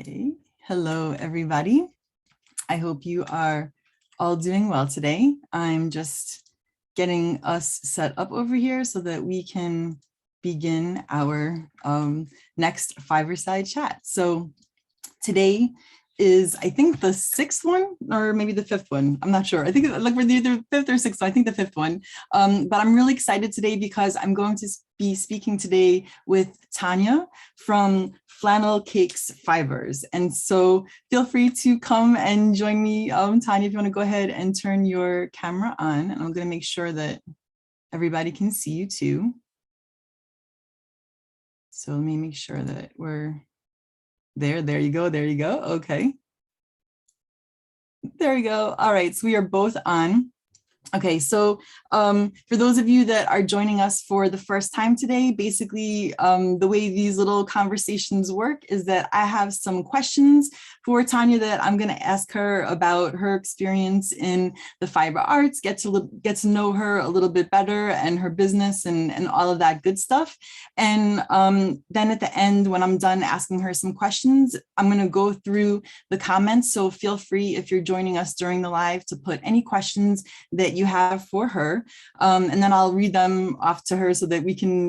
Okay. Hello, everybody. I hope you are all doing well today. I'm just getting us set up over here so that we can begin our next Fiberside chat. So today is, I think, the sixth one, or maybe the fifth one. I'm not sure. I think like we're either fifth or sixth. I think the fifth one. But I'm really excited today because I'm going to be speaking today with Tonya from Flannel Cakes Fibers. And so feel free to come and join me, Tonya, if you want to go ahead and turn your camera on. And I'm going to make sure that everybody can see you too. So let me make sure that we're there. There you go. There you go. Okay. There we go. All right. So we are both on. Okay, so for those of you that are joining us for the first time today, basically the way these little conversations work is that I have some questions for Tonya that I'm going to ask her about her experience in the fiber arts, get to know her a little bit better and her business and all of that good stuff. And then at the end, when I'm done asking her some questions, I'm going to go through the comments. So feel free, if you're joining us during the live, to put any questions that you have for her, and then I'll read them off to her so that we can,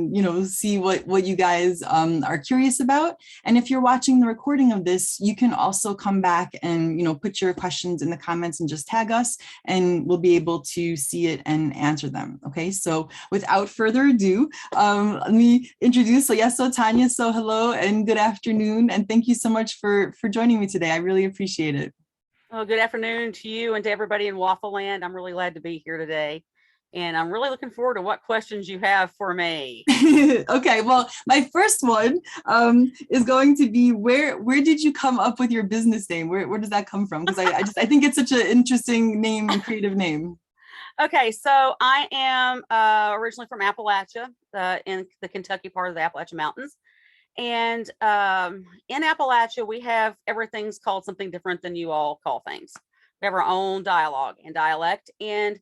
see what you guys are curious about. And if you're watching the recording of this, you can also come back and put your questions in the comments and just tag us, and we'll be able to see it and answer them. Okay, so without further ado, let me introduce. So Tonya, so hello and good afternoon, and thank you so much for joining me today. I really appreciate it. Well, good afternoon to you and to everybody in Waffle Land. I'm really glad to be here today. And I'm really looking forward to what questions you have for me. Okay, well, my first one is going to be where did you come up with your business name? Where does that come from? Because I think it's such an interesting name and creative name. Okay, so I am originally from Appalachia, in the Kentucky part of the Appalachian Mountains. And in Appalachia, we have everything's called something different than you all call things. We have our own dialogue and dialect, and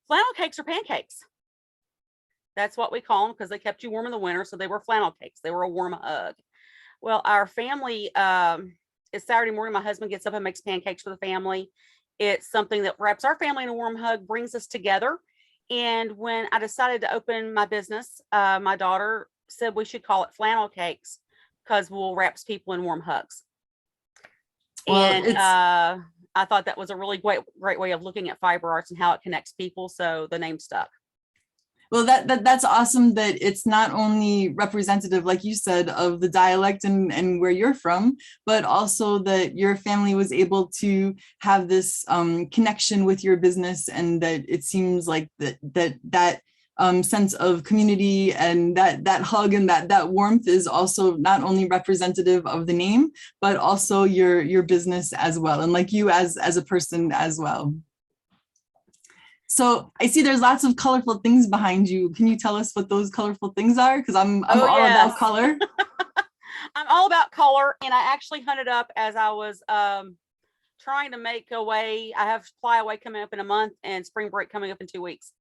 flannel cakes are pancakes. That's what we call them because they kept you warm in the winter. So they were flannel cakes. They were a warm hug. Well, our family, it's Saturday morning. My husband gets up and makes pancakes for the family. It's something that wraps our family in a warm hug, brings us together. And when I decided to open my business, my daughter said we should call it flannel cakes because we'll wraps people in warm hugs. Well, and I thought that was a really great way of looking at fiber arts and how it connects people. So the name stuck. Well, that's awesome that it's not only representative, like you said, of the dialect and where you're from, but also that your family was able to have this connection with your business, and that it seems like that sense of community and that hug and that warmth is also not only representative of the name, but also your business as well, and like you as a person as well. So I see there's lots of colorful things behind you. Can you tell us what those colorful things are? Because I'm all about color. I'm all about color, and I actually hunted up as I was trying to make a way. I have flyaway coming up in a month and spring break coming up in 2 weeks.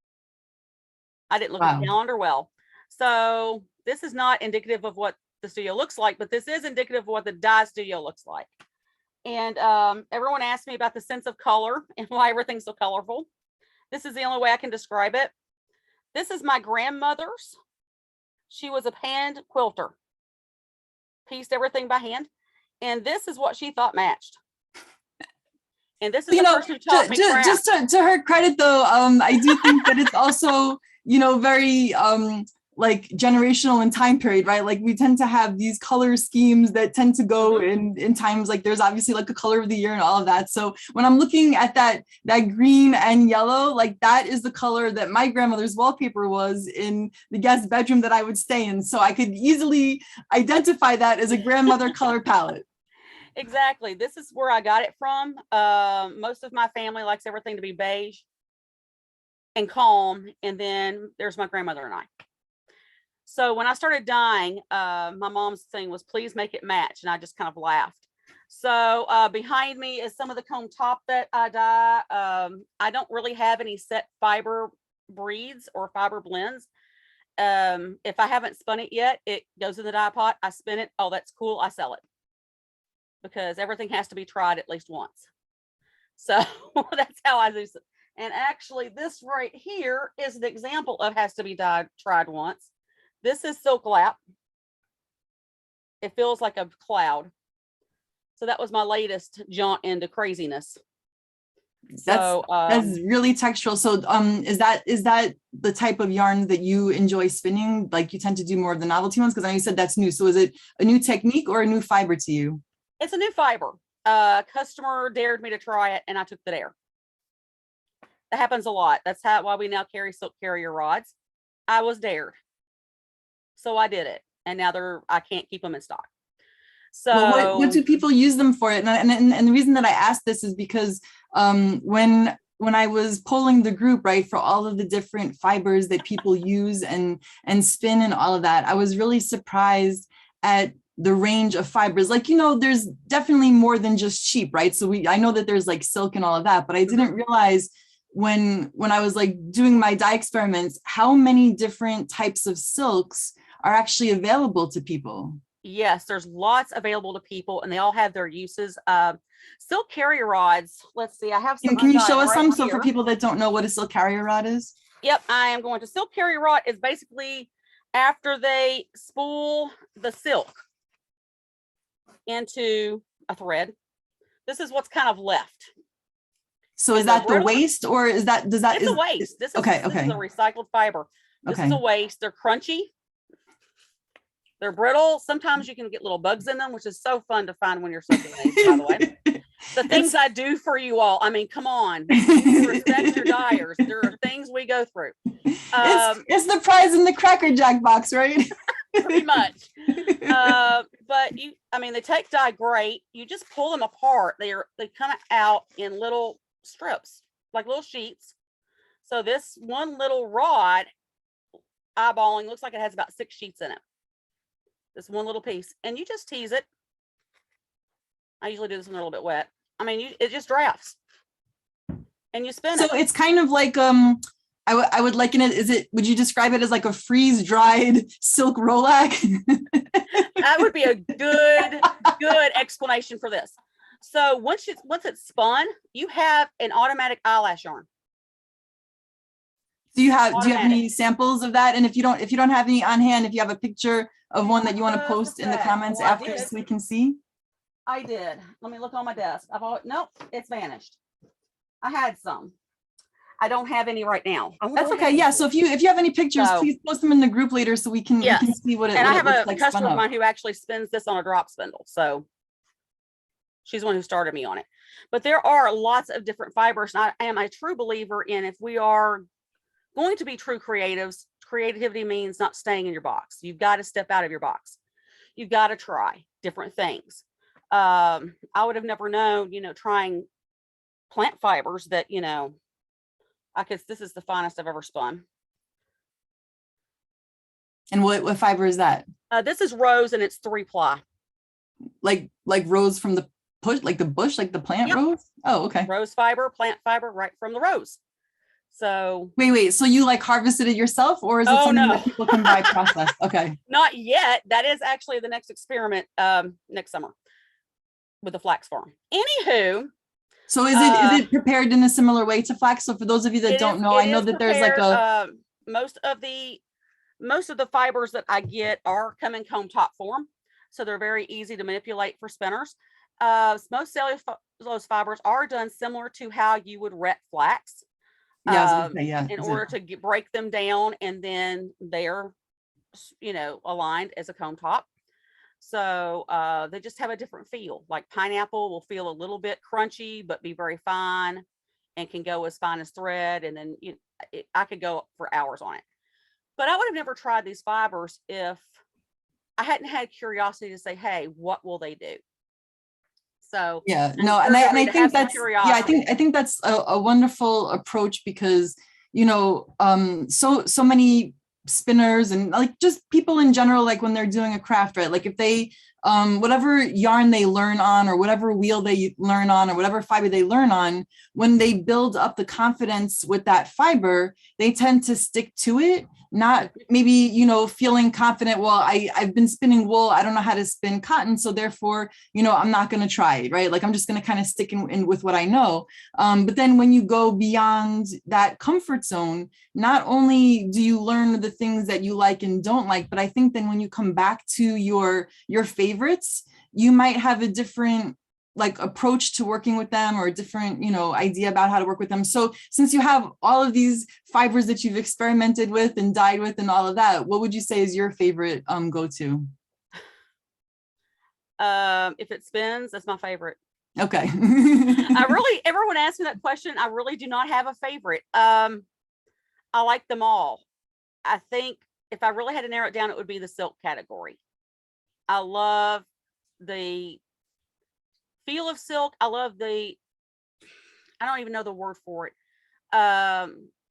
I didn't look at the calendar well. So this is not indicative of what the studio looks like, but this is indicative of what the dye studio looks like. And everyone asked me about the sense of color and why everything's so colorful. This is the only way I can describe it. This is my grandmother's. She was a hand quilter, pieced everything by hand. And this is what she thought matched. And this is the person who taught me craft. Just to her credit, though, I do think that it's also, very like generational and time period, right? Like we tend to have these color schemes that tend to go in times, like there's obviously like a color of the year and all of that. So when I'm looking at that green and yellow, like that is the color that my grandmother's wallpaper was in the guest bedroom that I would stay in. So I could easily identify that as a grandmother color palette. Exactly. This is where I got it from. Most of my family likes everything to be beige and calm. And then there's my grandmother and I. So when I started dyeing, my mom's thing was, please make it match. And I just kind of laughed. So behind me is some of the comb top that I dye. I don't really have any set fiber breeds or fiber blends. If I haven't spun it yet, it goes in the dye pot. I spin it. Oh, that's cool. I sell it. because everything has to be tried at least once. So that's how I do it. And actually this right here is an example of has to be tried once. This is silk lap. It feels like a cloud. So that was my latest jaunt into craziness. That's really textural. So is that the type of yarn that you enjoy spinning? Like you tend to do more of the novelty ones? Because I know you said that's new. So is it a new technique or a new fiber to you? It's a new fiber. Customer dared me to try it and I took the dare. That happens a lot. That's why we now carry silk carrier rods. I was dared. So I did it. And now I can't keep them in stock. So well, what do people use them for? And the reason that I asked this is because when I was polling the group, right, for all of the different fibers that people use and spin and all of that, I was really surprised at the range of fibers. Like, you know, there's definitely more than just sheep, right? So I know that there's like silk and all of that, but I didn't realize when I was like doing my dye experiments, how many different types of silks are actually available to people. Yes, there's lots available to people and they all have their uses. Silk carrier rods. Let's see, I have some. Can you show us right some? here. So for people that don't know what a silk carrier rod is. Yep, I am going to. Silk carrier rod is basically after they spool the silk into a thread. This is what's kind of left. So is that the waste or is that, it's a waste. This is a recycled fiber. This is a waste. They're crunchy. They're brittle. Sometimes you can get little bugs in them, which is so fun to find when you're soaking these, by the way. The things I do for you all. I mean, come on. Respect your dyers. There are things we go through. It's the prize in the Cracker Jack box, right? Pretty much. But they take dye great. You just pull them apart. They come out in little strips, like little sheets. So this one little rod, eyeballing, looks like it has about 6 sheets in it. This one little piece, and you just tease it. I usually do this one a little bit wet. It just drafts, and you spin it. So it's kind of like I would liken it. Would you describe it as like a freeze dried silk rolac? That would be a good explanation for this. So once it's spun, you have an automatic eyelash yarn. Do you have any samples of that? And if you don't have any on hand, if you have a picture of one that you want to post in the comments after so we can see? I did. Let me look on my desk. Nope, it's vanished. I had some. I don't have any right now. That's okay. Yeah. So if you have any pictures, please post them in the group later so we can see what it looks like. And I have a customer of mine who actually spins this on a drop spindle. So she's the one who started me on it. But there are lots of different fibers. And I am a true believer in, if we are going to be true creatives, creativity means not staying in your box. You've got to step out of your box. You've got to try different things. I would have never known, trying plant fibers that, this is the finest I've ever spun. And what fiber is that? This is rose and it's 3-ply. Like rose from the bush, like the plant rose? Oh, okay. Rose fiber, plant fiber, right from the rose. So wait, so you harvested it yourself, or is it something that people can buy processed? Okay. Not yet. That is actually the next experiment next summer with the flax farm. Anywho. So is it prepared in a similar way to flax? So for those of you that don't know, I know that there's like a most of the fibers that I get are come in comb top form. So they're very easy to manipulate for spinners. Most cellulose fibers are done similar to how you would ret flax. In order to break them down, and then they're aligned as a comb top. So they just have a different feel. Like pineapple will feel a little bit crunchy but be very fine and can go as fine as thread, and then I could go for hours on it. But I would have never tried these fibers if I hadn't had curiosity to say, hey, what will they do? So and I think that's I think that's a wonderful approach, because so many spinners and just people in general, when they're doing a craft, right, if they whatever yarn they learn on, or whatever wheel they learn on, or whatever fiber they learn on, when they build up the confidence with that fiber, they tend to stick to it. Not maybe, you know, feeling confident, well, I've been spinning wool, I don't know how to spin cotton, so therefore, you know, I'm not going to try it, right? Like, I'm just going to kind of stick in with what I know. But then when you go beyond that comfort zone, not only do you learn the things that you like and don't like, but I think then when you come back to your favorites, you might have a different like approach to working with them, or a different, you know, idea about how to work with them. So since you have all of these fibers that you've experimented with and dyed with and all of that, what would you say is your favorite go-to? If it spins, that's my favorite. Okay. Everyone asks me that question. I really do not have a favorite. I like them all. I think if I really had to narrow it down, it would be the silk category. I love the feel of silk. I love I don't even know the word for it.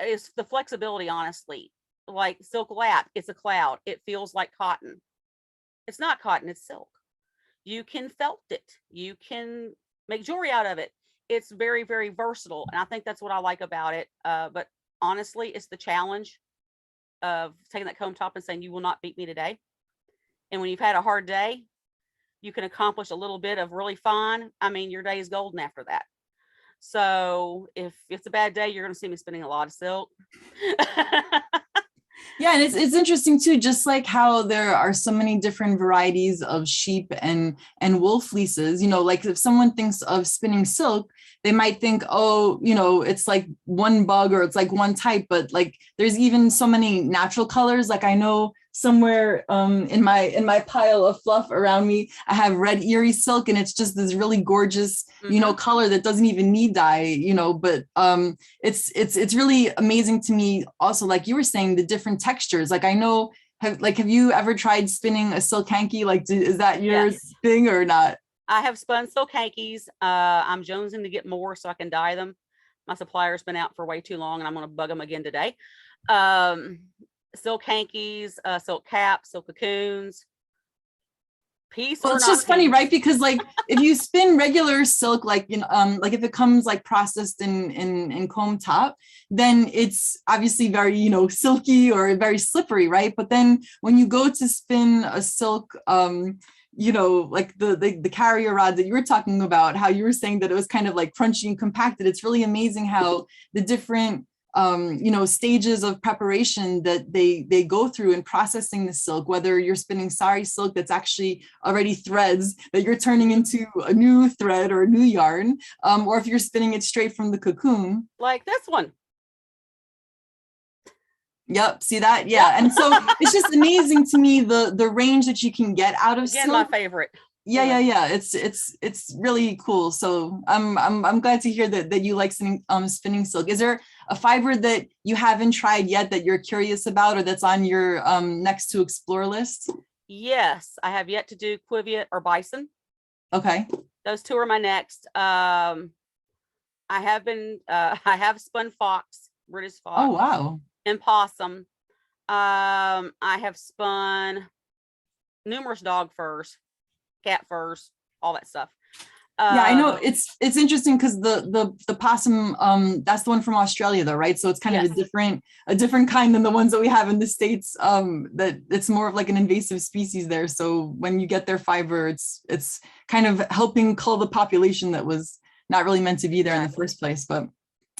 It's the flexibility, honestly. Like silk lap, it's a cloud. It feels like cotton. It's not cotton, it's silk. You can felt it. You can make jewelry out of it. It's very, very versatile. And I think that's what I like about it. But honestly, it's the challenge of taking that comb top and saying, you will not beat me today. And when you've had a hard day, you can accomplish a little bit of really fine. I mean, your day is golden after that. So if it's a bad day, you're going to see me spinning a lot of silk. Yeah, and it's interesting too, just like how there are so many different varieties of sheep and wool fleeces, you know, like if someone thinks of spinning silk, they might think, oh, you know, it's like one bug or it's like one type, but like there's even so many natural colors. Like I know somewhere in my pile of fluff around me, I have red Erie silk, and it's just this really gorgeous, you know, color that doesn't even need dye, you know, but it's really amazing to me also, like you were saying, the different textures. Like I know, have you ever tried spinning a silk hanky? Like, is that your thing or not? I have spun silk hankies. I'm jonesing to get more so I can dye them. My supplier's been out for way too long, and I'm going to bug them again today. Silk hankies, silk caps, silk cocoons. Well, it's just funny, right? Because like if you spin regular silk, like like if it comes like processed in comb top, then it's obviously very, you know, silky or very slippery, right? But then when you go to spin a silk, you know, like the carrier rod that you were talking about, how you were saying that it was kind of like crunchy and compacted. It's really amazing how the different you know, stages of preparation that they go through in processing the silk, whether you're spinning sari silk that's actually already threads that you're turning into a new thread or a new yarn, or if you're spinning it straight from the cocoon. Like this one. Yep, see that? Yeah. And so it's just amazing to me the range that you can get out of silk. My favorite. Yeah. It's really cool. So I'm glad to hear that you like spinning silk. Is there a fiber that you haven't tried yet that you're curious about, or that's on your next to explore list? Yes, I have yet to do quiviet or bison. Okay. Those two are my next. I have spun fox, British fox. Oh wow. And possum. I have spun numerous dog furs, cat furs, all that stuff. Yeah, I know it's interesting because the possum, that's the one from Australia though, right? So it's kind of a different kind than the ones that we have in the States, that it's more of like an invasive species there. So when you get their fiber, it's kind of helping cull the population that was not really meant to be there in the first place. But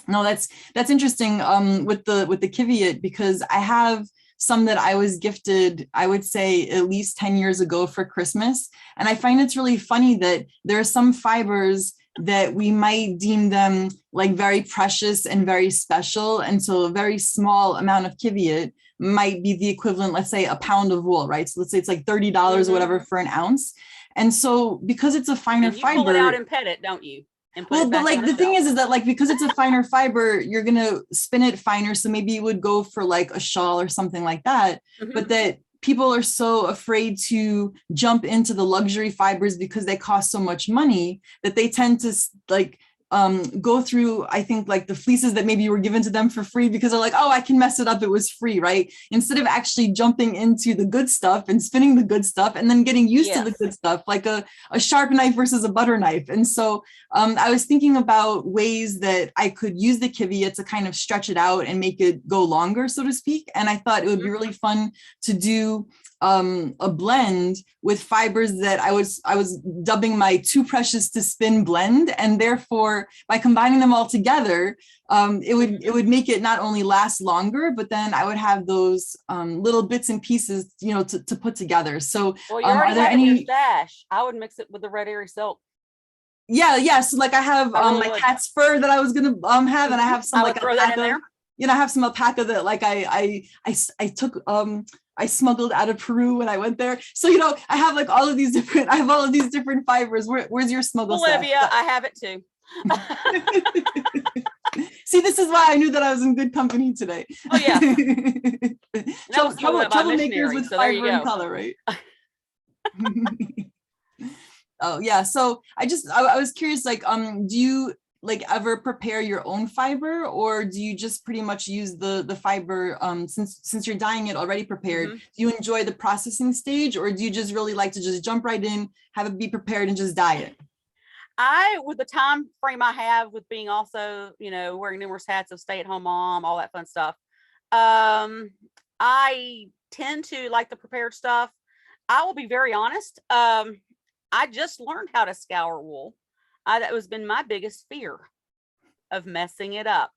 no, that's interesting with the Kiviot, because I have some that I was gifted, I would say at least 10 years ago for Christmas. And I find it's really funny that there are some fibers that we might deem them like very precious and very special. And so a very small amount of Kiviot might be the equivalent, let's say a pound of wool, right? So let's say it's like $30 or whatever for an ounce. And so because it's a finer fiber. You pull it out and pet it, don't you? Well, but like the thing is that like, because it's a finer fiber, you're going to spin it finer. So maybe it would go for like a shawl or something like that. But that people are so afraid to jump into the luxury fibers because they cost so much money that they tend to like go through, I think, like the fleeces that maybe were given to them for free because they're like, oh, I can mess it up, it was free, right? Instead of actually jumping into the good stuff and spinning the good stuff and then getting used to the good stuff, like a sharp knife versus a butter knife. And so I was thinking about ways that I could use the kivia to kind of stretch it out and make it go longer, so to speak. And I thought it would be really fun to do a blend with fibers that I was dubbing my too precious to spin blend, and therefore by combining them all together, it would make it not only last longer, but then I would have those little bits and pieces, you know, to put together. So well, you already have your stash. I would mix it with the red airy silk. Yeah. So like I have my cat's fur that I was gonna have, and I have some like alpaca. You know, I have some alpaca that like I took I smuggled out of Peru when I went there. So, you know, I have like all of these different, I have all of these different fibers. Where's your smuggle Olivia, stuff? I have it too. See, this is why I knew that I was in good company today. Oh yeah. Troublemakers with fiber and color, right? Oh yeah. So I was curious, like, do you like ever prepare your own fiber, or do you just pretty much use the fiber since you're dyeing it already prepared? Do you enjoy the processing stage, or do you just really like to just jump right in, have it be prepared and just dye it? With the time frame I have with being also, you know, wearing numerous hats of stay-at-home mom, all that fun stuff, I tend to like the prepared stuff. I will be very honest. I just learned how to scour wool. That has been my biggest fear of messing it up.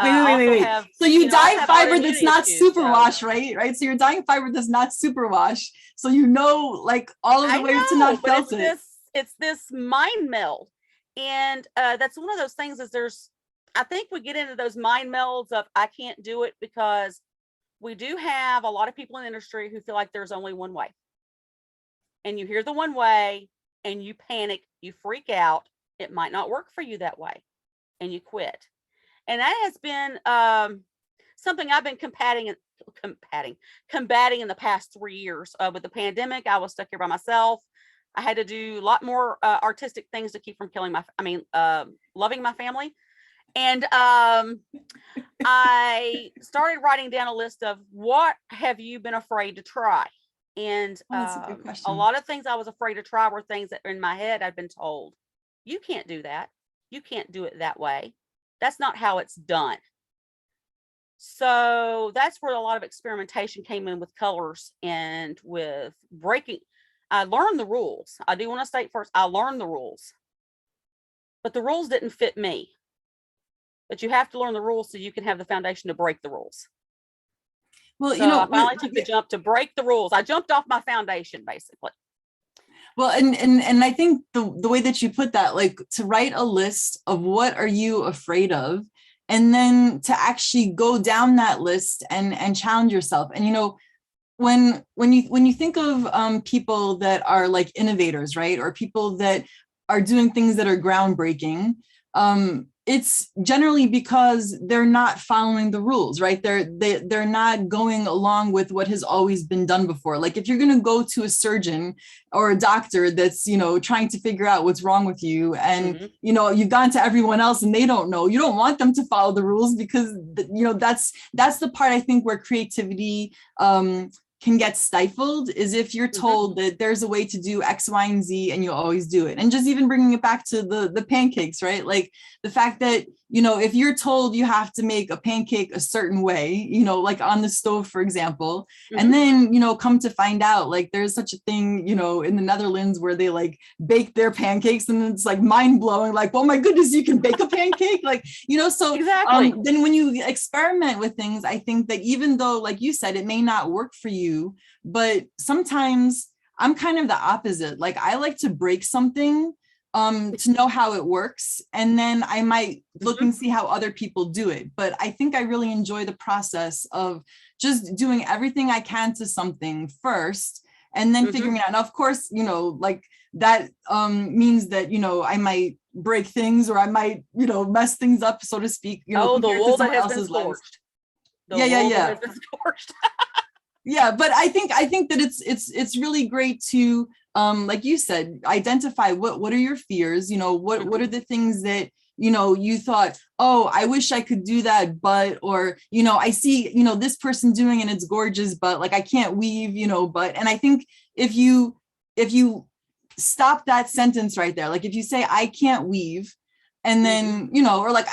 Wait. So you dye fiber that's not superwash, right? So you're dyeing fiber that's not superwash. So you know, like all of the ways to not felt it. It's this mind meld. And that's one of those things is I think we get into those mind melds of I can't do it, because we do have a lot of people in the industry who feel like there's only one way. And you hear the one way and you panic, you freak out. It might not work for you that way, and you quit. And that has been something I've been combating in the past 3 years. With the pandemic, I was stuck here by myself. I had to do a lot more artistic things to keep from loving my family. And I started writing down a list of what have you been afraid to try? And a lot of things I was afraid to try were things that in my head I'd been told, you can't do that. You can't do it that way. That's not how it's done. So that's where a lot of experimentation came in with colors and with breaking. I learned the rules. I do want to state first, I learned the rules, but the rules didn't fit me. But you have to learn the rules so you can have the foundation to break the rules. Well, so I finally took the jump to break the rules. I jumped off my foundation, basically. Well, and I think the way that you put that, like to write a list of what are you afraid of, and then to actually go down that list and challenge yourself. And, you know, when you think of people that are like innovators, right, or people that are doing things that are groundbreaking, it's generally because they're not following the rules, right? They're not going along with what has always been done before. Like if you're going to go to a surgeon or a doctor that's, you know, trying to figure out what's wrong with you, and you know, you've gone to everyone else and they don't know, you don't want them to follow the rules, because you know, that's the part I think where creativity can get stifled, is if you're told that there's a way to do X, Y, and Z and you always do it. And just even bringing it back to the pancakes, right? Like the fact that, you know, if you're told you have to make a pancake a certain way, you know, like on the stove, for example, and then, you know, come to find out, like there's such a thing, you know, in the Netherlands where they like bake their pancakes, and it's like mind blowing, like, oh my goodness, you can bake a pancake, like, you know, so exactly. Then when you experiment with things, I think that even though, like you said, it may not work for you, but sometimes I'm kind of the opposite. Like I like to break something to know how it works, and then I might look and see how other people do it. But I think I really enjoy the process of just doing everything I can to something first, and then figuring it out. Now, of course, you know, like that means that, you know, I might break things, or I might, you know, mess things up, so to speak. You know, the wool that has been scorched. Yeah, but I think that it's really great to like you said, identify what are your fears, what are the things that, you thought, oh, I wish I could do that, but, or, I see, this person doing and it's gorgeous, but like, I can't weave, but, and I think if you stop that sentence right there, like if you say, I can't weave, and then, or like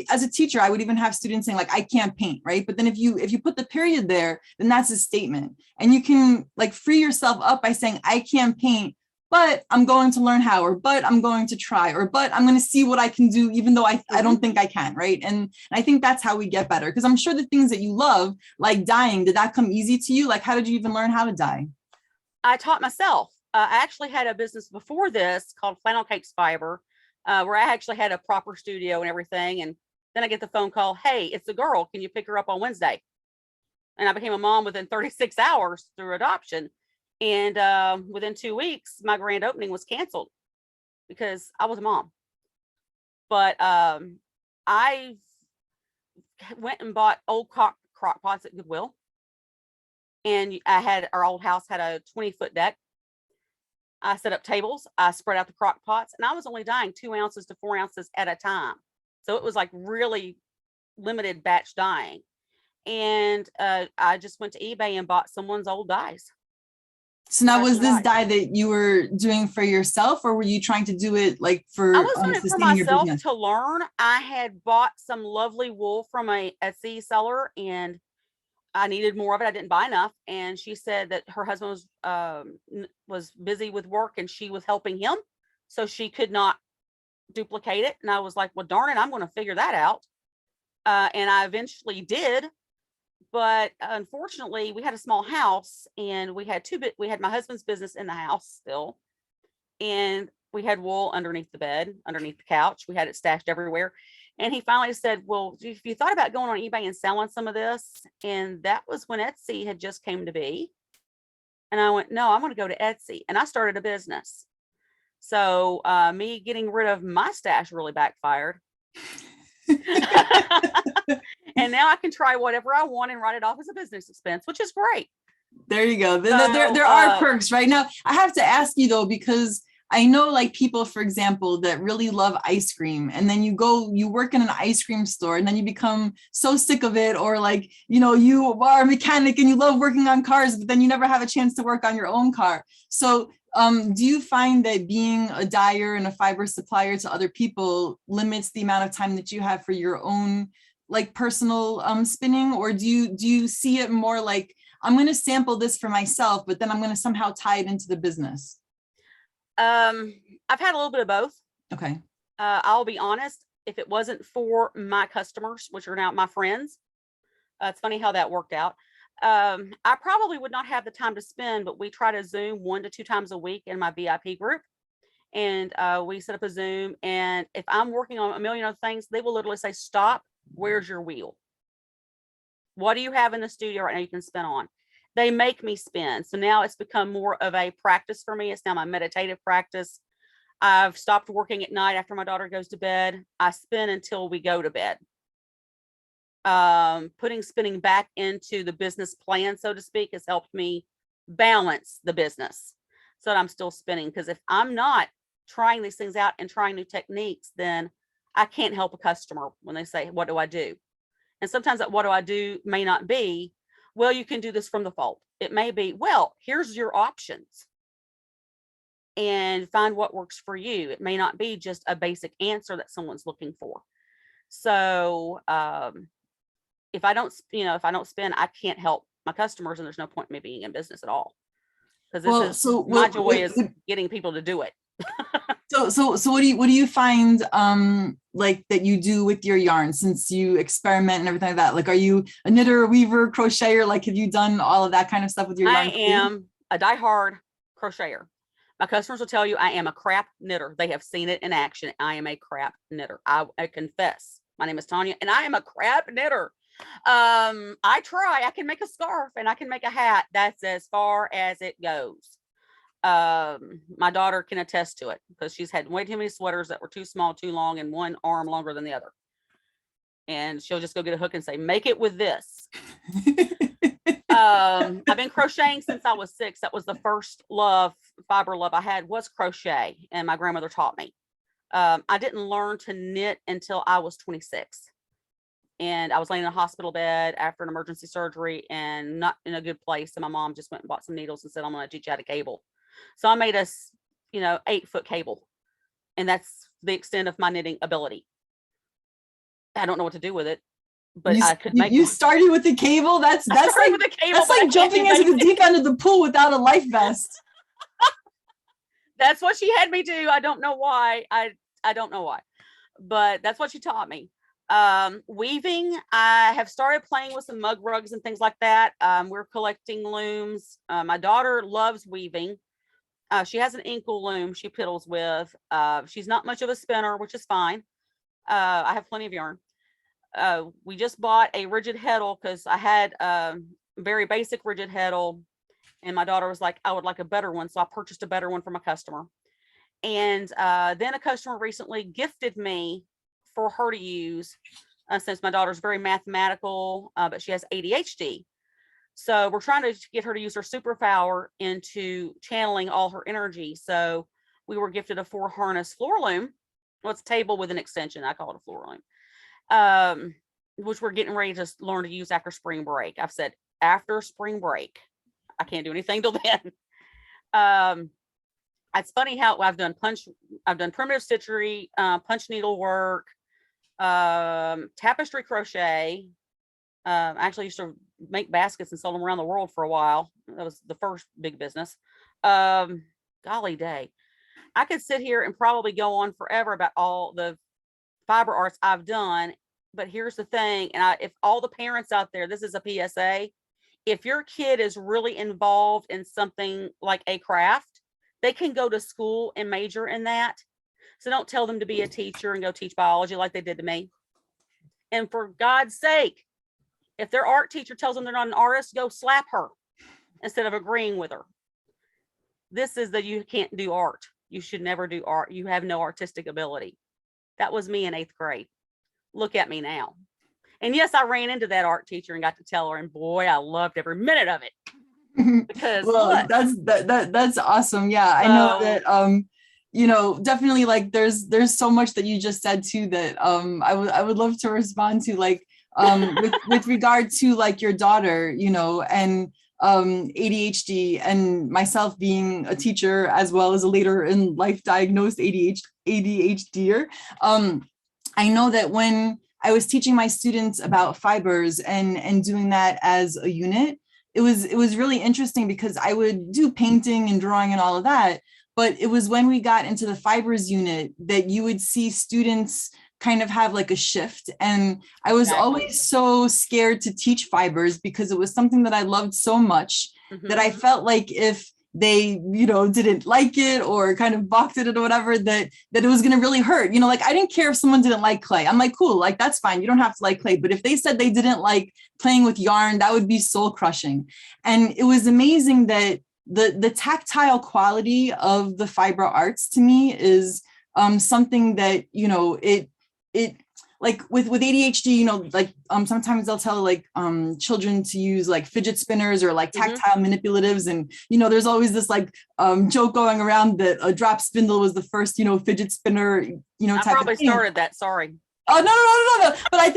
as a teacher, I would even have students saying like, I can't paint, right? But then if you put the period there, then that's a statement. And you can like free yourself up by saying, I can't paint, but I'm going to learn how, or but I'm going to try, or but I'm going to see what I can do, even though I don't think I can, right? And I think that's how we get better. Because I'm sure the things that you love, like dyeing, did that come easy to you? Like, how did you even learn how to dye? I taught myself. I actually had a business before this called Flannel Cakes Fiber, where I actually had a proper studio and everything. And then I get the phone call, hey, it's a girl. Can you pick her up on Wednesday? And I became a mom within 36 hours through adoption. And within 2 weeks, my grand opening was canceled because I was a mom. But I went and bought old crock pots at Goodwill. And our old house had a 20-foot deck. I set up tables, I spread out the crock pots, and I was only dyeing 2 ounces to 4 ounces at a time. So it was like really limited batch dyeing. And I just went to eBay and bought someone's old dyes. So now, was this dye that you were doing for yourself, or were you trying to do it like for I was doing it for myself your to learn. I had bought some lovely wool from a Etsy seller, and I needed more of it. I didn't buy enough. And she said that her husband was busy with work and she was helping him, so she could not duplicate it. And I was like, well, darn it, I'm going to figure that out. And I eventually did. But unfortunately, we had a small house, and we had my husband's business in the house still. And we had wool underneath the bed, underneath the couch. We had it stashed everywhere. And he finally said, well, if you thought about going on eBay and selling some of this? And that was when Etsy had just came to be. And I went, no, I'm going to go to Etsy. And I started a business. So me getting rid of my stash really backfired. And now I can try whatever I want and write it off as a business expense, which is great. There you go. There are perks right now. I have to ask you though, because I know like people, for example, that really love ice cream, and then you work in an ice cream store, and then you become so sick of it, or like, you are a mechanic and you love working on cars, but then you never have a chance to work on your own car. So do you find that being a dyer and a fiber supplier to other people limits the amount of time that you have for your own like personal spinning, or do you see it more like, I'm going to sample this for myself, but then I'm going to somehow tie it into the business? I've had a little bit of both. Okay. I'll be honest, if it wasn't for my customers, which are now my friends, it's funny how that worked out. I probably would not have the time to spend, but we try to Zoom 1 to 2 times a week in my VIP group. And we set up a Zoom. And if I'm working on a million other things, they will literally say, stop, where's your wheel? What do you have in the studio right now you can spin on? They make me spin. So now it's become more of a practice for me. It's now my meditative practice. I've stopped working at night after my daughter goes to bed. I spin until we go to bed. Putting spinning back into the business plan, so to speak, has helped me balance the business so that I'm still spinning. Because if I'm not trying these things out and trying new techniques, then I can't help a customer when they say, what do I do? And sometimes that what do I do may not be, well, you can do this from the vault. It may be, well, here's your options and find what works for you. It may not be just a basic answer that someone's looking for. So if I don't spin, I can't help my customers, and there's no point in me being in business at all. Because my joy is getting people to do it. So what do you find like that you do with your yarn, since you experiment and everything like that? Like, are you a knitter, weaver, crocheter? Like, have you done all of that kind of stuff with your yarn? I am a diehard crocheter. My customers will tell you I am a crap knitter. They have seen it in action. I am a crap knitter. I confess. My name is Tonya, and I am a crap knitter. I try. I can make a scarf and I can make a hat. That's as far as it goes. My daughter can attest to it because she's had way too many sweaters that were too small, too long, and one arm longer than the other. And she'll just go get a hook and say, make it with this. I've been crocheting since I was 6. That was the first fiber love I had, was crochet, and my grandmother taught me. I didn't learn to knit until I was 26. And I was laying in a hospital bed after an emergency surgery and not in a good place. And my mom just went and bought some needles and said, I'm going to teach you how to cable. So I made us, 8-foot cable. And that's the extent of my knitting ability. I don't know what to do with it, but I could make You started with the cable. That's like with the cable, that's like jumping into the deep end of the pool without a life vest. That's what she had me do. I don't know why. I don't know why, but that's what she taught me. Weaving, I have started playing with some mug rugs and things like that. We're collecting looms. My daughter loves weaving. She has an ankle loom she piddles with. She's not much of a spinner, which is fine. I have plenty of yarn. We just bought a rigid heddle because I had a very basic rigid heddle, and my daughter was like, I would like a better one. So I purchased a better one from a customer. And then a customer recently gifted me for her to use, since my daughter's very mathematical, but she has ADHD. So we're trying to get her to use her superpower into channeling all her energy. So we were gifted a 4-harness floor loom. Well, it's a table with an extension. I call it a floor loom, which we're getting ready to learn to use after spring break. I've said after spring break. I can't do anything till then. It's funny how I've done primitive stitchery, punch needle work, tapestry crochet. I actually used to make baskets and sell them around the world for a while. That was the first big business. Golly day. I could sit here and probably go on forever about all the fiber arts I've done. But here's the thing. And if all the parents out there, this is a PSA. If your kid is really involved in something like a craft, they can go to school and major in that. So don't tell them to be a teacher and go teach biology like they did to me. And for God's sake, if their art teacher tells them they're not an artist, go slap her instead of agreeing with her. This is that you can't do art. You should never do art. You have no artistic ability. That was me in 8th grade. Look at me now. And yes, I ran into that art teacher and got to tell her, and boy, I loved every minute of it. Because well, that's awesome. Yeah, I know that definitely, like there's so much that you just said too that I would love to respond to, like with regard to like your daughter, and ADHD, and myself being a teacher as well as a later in life diagnosed ADHDer. I know that when I was teaching my students about fibers and doing that as a unit, it was really interesting because I would do painting and drawing and all of that. But it was when we got into the fibers unit that you would see students kind of have like a shift. And I was always so scared to teach fibers because it was something that I loved so much that I felt like if they, didn't like it or kind of balked at it or whatever, that it was going to really hurt. Like I didn't care if someone didn't like clay. I'm like, cool, like that's fine. You don't have to like clay. But if they said they didn't like playing with yarn, that would be soul crushing. And it was amazing that the tactile quality of the fiber arts to me is something that, it like with ADHD, like sometimes they'll tell like children to use like fidget spinners or like tactile manipulatives, and there's always this like joke going around that a drop spindle was the first fidget spinner I type probably of thing. started that. Sorry. Oh no. But I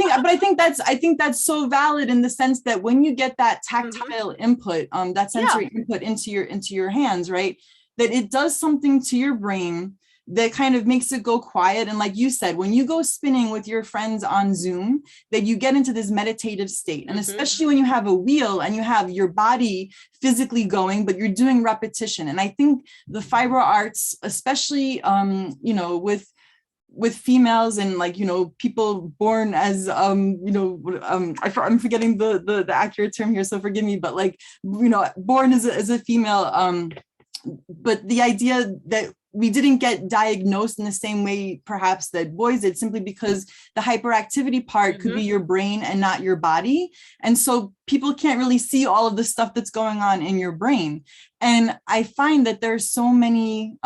think that's so valid in the sense that when you get that tactile input, that sensory input into your hands, right, that it does something to your brain that kind of makes it go quiet. And like you said, when you go spinning with your friends on Zoom, that you get into this meditative state. And especially when you have a wheel and you have your body physically going, but you're doing repetition. And I think the fiber arts, especially, with females and like, people born as, I'm forgetting the accurate term here, so forgive me, but like, born as a female, but the idea that we didn't get diagnosed in the same way perhaps that boys did, simply because the hyperactivity part could be your brain and not your body. And so people can't really see all of the stuff that's going on in your brain. And I find that there's so many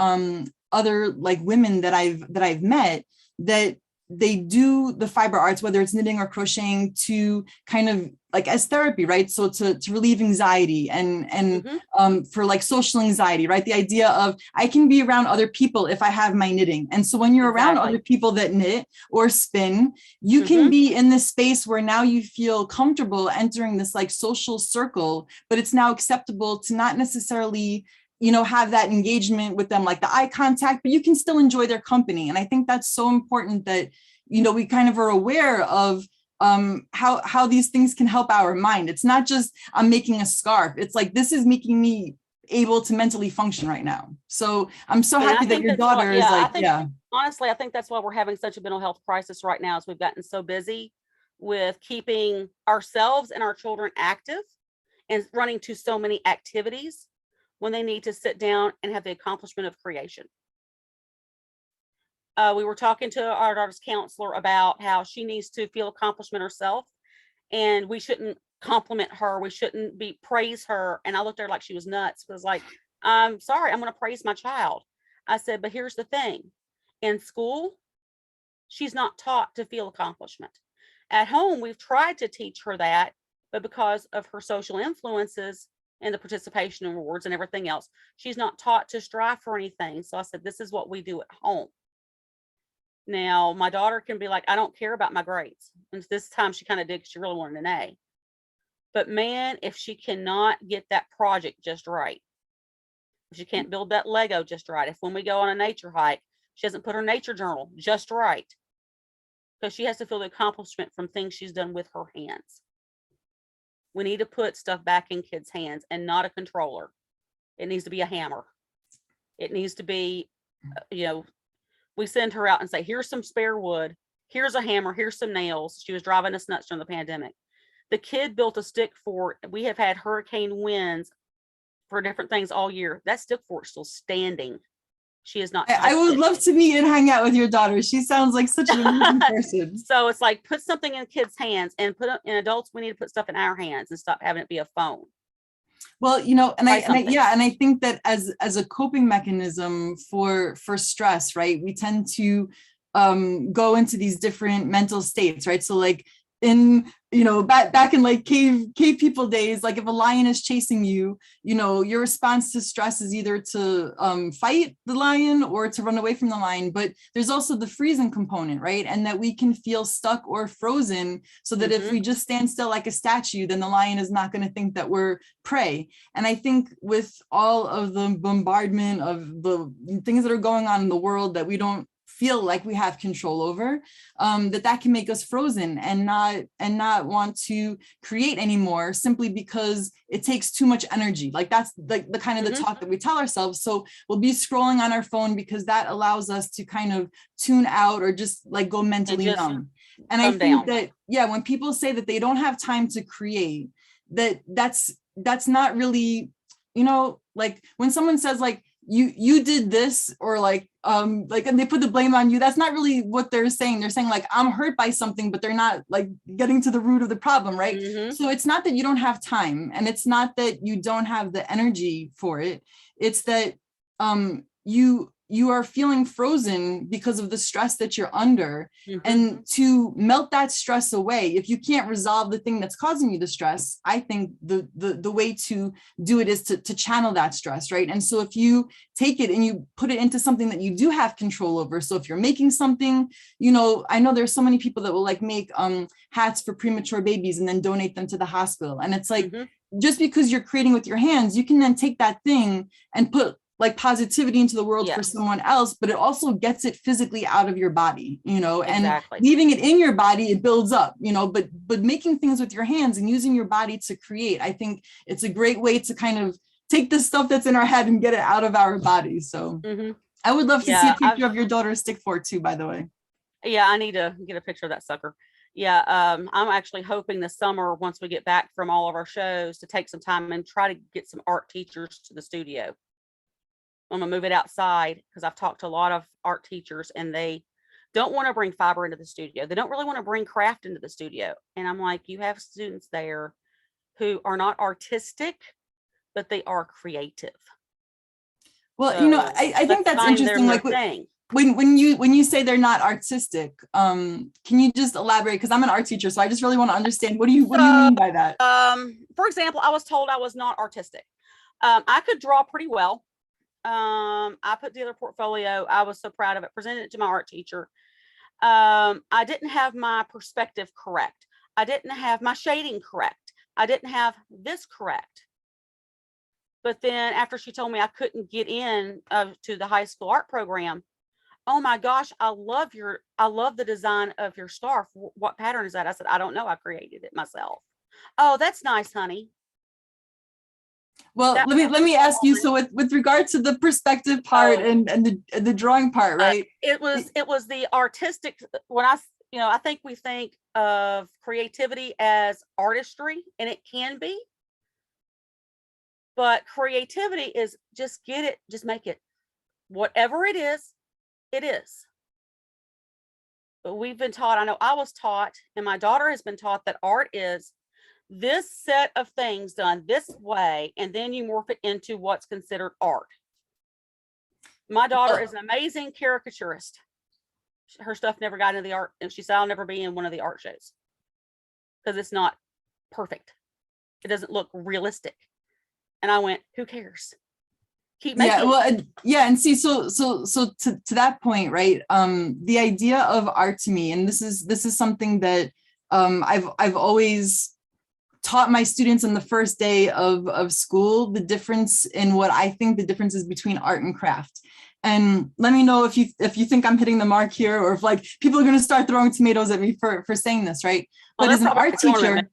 other like women that I've met that they do the fiber arts, whether it's knitting or crocheting, to kind of like as therapy, right? So to relieve anxiety and for like social anxiety, right? The idea of I can be around other people if I have my knitting. And so when you're around other people that knit or spin, you can be in this space where now you feel comfortable entering this like social circle, but it's now acceptable to not necessarily, you know, have that engagement with them, like the eye contact, but you can still enjoy their company. And I think that's so important that, you know, we kind of are aware of how these things can help our mind. It's not just I'm making a scarf. It's like, this is making me able to mentally function right now. So I'm so happy that your daughter is like, honestly, I think that's why we're having such a mental health crisis right now, is we've gotten so busy with keeping ourselves and our children active and running to so many activities when they need to sit down and have the accomplishment of creation. We were talking to our daughter's counselor about how she needs to feel accomplishment herself, and we shouldn't compliment her. We shouldn't praise her. And I looked at her like she was nuts. It was like, I'm sorry, I'm going to praise my child. I said, but here's the thing. In school, she's not taught to feel accomplishment. At home, we've tried to teach her that, but because of her social influences and the participation and rewards and everything else, she's not taught to strive for anything. So I said, this is what we do at home. Now, my daughter can be like, I don't care about my grades. And this time she kind of did, she really wanted an A. But man, if she cannot get that project just right, if she can't build that Lego just right, if when we go on a nature hike, she hasn't put her nature journal just right, because she has to feel the accomplishment from things she's done with her hands. We need to put stuff back in kids' hands and not a controller. It needs to be a hammer. It needs to be, you know, we send her out and say, here's some spare wood, here's a hammer, here's some nails. She was driving us nuts during the pandemic. The kid built a stick fort. We have had hurricane winds for different things all year. That stick fort's still standing. She is not. I would love to meet and hang out with your daughter. She sounds like such an amazing person. So it's like, put something in kids' hands, and in adults, we need to put stuff in our hands and stop having it be a phone. Well, you know, and I think that as a coping mechanism for stress, right, we tend to go into these different mental states, right? So like in, you know, back in like cave people days, like if a lion is chasing you, you know, your response to stress is either to fight the lion or to run away from the lion. But there's also the freezing component, right? And that we can feel stuck or frozen, so that if we just stand still like a statue, then the lion is not going to think that we're prey. And I think with all of the bombardment of the things that are going on in the world that we don't feel like we have control over, that can make us frozen and not want to create anymore, simply because it takes too much energy. Like that's like the kind of the talk that we tell ourselves. So we'll be scrolling on our phone because that allows us to kind of tune out or just like go mentally numb. And I think that, yeah, when people say that they don't have time to create, that's not really, you know, like when someone says like, you did this, or like and they put the blame on you, that's not really what they're saying. They're saying like, I'm hurt by something, but they're not like getting to the root of the problem, right? So it's not that you don't have time, and it's not that you don't have the energy for it. It's that you are feeling frozen because of the stress that you're under. And to melt that stress away, if you can't resolve the thing that's causing you the stress, I think the way to do it is to channel that stress, right? And so if you take it and you put it into something that you do have control over, so if you're making something, you know, I know there's so many people that will like make hats for premature babies and then donate them to the hospital. And it's like, just because you're creating with your hands, you can then take that thing and put like positivity into the world for someone else, but it also gets it physically out of your body, you know, and leaving it in your body, it builds up, you know, but making things with your hands and using your body to create, I think it's a great way to kind of take the stuff that's in our head and get it out of our bodies. So I would love to see a picture of your daughter's stick fort too, by the way. Yeah, I need to get a picture of that sucker. Yeah, I'm actually hoping this summer, once we get back from all of our shows, to take some time and try to get some art teachers to the studio. I'm gonna move it outside, because I've talked to a lot of art teachers and they don't want to bring fiber into the studio. They don't really want to bring craft into the studio. And I'm like, you have students there who are not artistic, but they are creative. Well, so you know, I think that's interesting. Like when you say they're not artistic, can you just elaborate? Because I'm an art teacher, so I just really want to understand what do you mean by that? For example, I was told I was not artistic. I could draw pretty well. I put together a portfolio. I was so proud of it, presented it to my art teacher. I didn't have my perspective correct. I didn't have my shading correct. I didn't have this correct. But then after she told me I couldn't get in to the high school art program, oh my gosh, I love the design of your scarf. What pattern is that? I said, I don't know. I created it myself. Oh, that's nice, honey. Well, let me ask you. So with regard to the perspective part and the drawing part, right? It was the artistic. When I think we think of creativity as artistry, and it can be, but creativity is just make it, whatever it is, it is. But we've been taught, I know I was taught, and my daughter has been taught, that art is this set of things done this way, and then you morph it into what's considered art. My daughter is an amazing caricaturist. Her stuff never got into the art, and she said, I'll never be in one of the art shows because it's not perfect. It doesn't look realistic. And I went, who cares? Keep making. Yeah, well, yeah, and see, so to that point, right? The idea of art to me, and this is something that I've always taught my students on the first day of school, the difference in what I think the difference is between art and craft. And let me know if you think I'm hitting the mark here, or if like people are going to start throwing tomatoes at me for saying this, right? But as an art teacher,